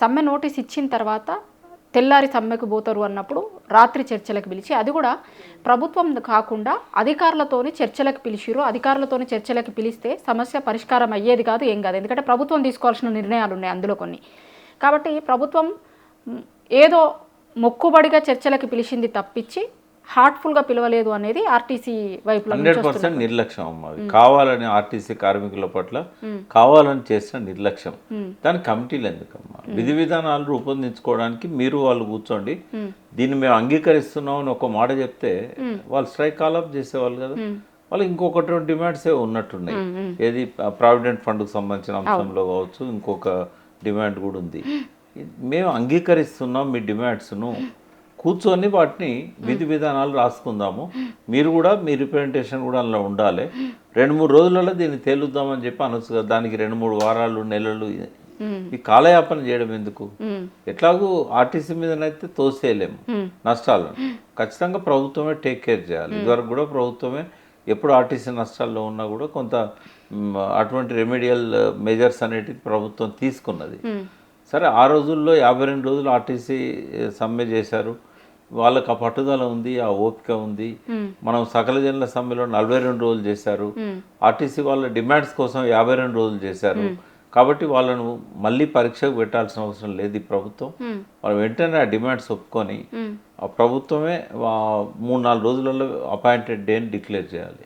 సమ్మె నోటీస్ ఇచ్చిన తర్వాత తెల్లారి సమ్మెకు పోతారు అన్నప్పుడు రాత్రి చర్చలకు పిలిచి, అది కూడా ప్రభుత్వం కాకుండా అధికారులతోని చర్చలకు పిలిచిరు. అధికారులతోని చర్చలకు పిలిస్తే సమస్య పరిష్కారం అయ్యేది కాదు, ఏం కాదు. ఎందుకంటే ప్రభుత్వం తీసుకోవాల్సిన నిర్ణయాలు ఉన్నాయి అందులో కొన్ని. కాబట్టి ప్రభుత్వం ఏదో మొక్కుబడిగా చర్చలకు పిలిచింది తప్పించి హార్ట్ఫుల్గా పిలవలేదు అనేది ఆర్టీసీ వైపులో 100% నిర్లక్ష్యం అమ్మది. కావాలని ఆర్టీసీ కార్మికుల పట్ల కావాలని చేసిన నిర్లక్ష్యం. దాని కమిటీలు ఎందుకమ్మా? విధి విధానాలు రూపొందించుకోవడానికి మీరు వాళ్ళు కూర్చోండి, దీన్ని మేము అంగీకరిస్తున్నాం అని ఒక మాట చెప్తే వాళ్ళు స్ట్రైక్ కాల్ ఆఫ్ చేసేవాళ్ళు కదా. వాళ్ళు ఇంకొకటి డిమాండ్స్ ఉన్నట్టున్నాయి. ఏది ప్రావిడెంట్ ఫండ్కు సంబంధించిన అంశంలో కావచ్చు, ఇంకొక డిమాండ్ కూడా ఉంది. మేము అంగీకరిస్తున్నాం మీ డిమాండ్స్ను, కూర్చొని వాటిని విధి విధానాలు రాసుకుందాము, మీరు కూడా మీ రిప్రజెంటేషన్ కూడా అందులో ఉండాలి, 2-3 రోజులలో దీన్ని తేలుద్దామని చెప్పి అనొచ్చు కదా. దానికి 2-3 వారాలు నెలలు ఈ కాలయాపన చేయడం ఎందుకు? ఎట్లాగూ ఆర్టీసీ మీదనైతే తోసేయలేము నష్టాలను. ఖచ్చితంగా ప్రభుత్వమే టేక్ కేర్ చేయాలి. ఇదివరకు కూడా ప్రభుత్వమే ఎప్పుడు ఆర్టీసీ నష్టాల్లో ఉన్నా కూడా కొంత అటువంటి రెమెడియల్ మెజర్స్ అనేటివి ప్రభుత్వం తీసుకున్నది. సరే, ఆ రోజుల్లో 52 రోజులు ఆర్టీసీ సమ్మె చేశారు, వాళ్ళకి ఆ పట్టుదల ఉంది, ఆ ఓపిక ఉంది. మనం సకల జనుల సమ్మెలో 42 రోజులు చేశారు. ఆర్టీసీ వాళ్ళ డిమాండ్స్ కోసం 52 రోజులు చేశారు. కాబట్టి వాళ్ళను మళ్ళీ పరీక్షకు పెట్టాల్సిన అవసరం లేదు ఈ ప్రభుత్వం. వాళ్ళు వెంటనే ఆ డిమాండ్స్ ఒప్పుకొని ఆ ప్రభుత్వమే 3-4 రోజులలో అపాయింటెడ్ డేని డిక్లేర్ చేయాలి.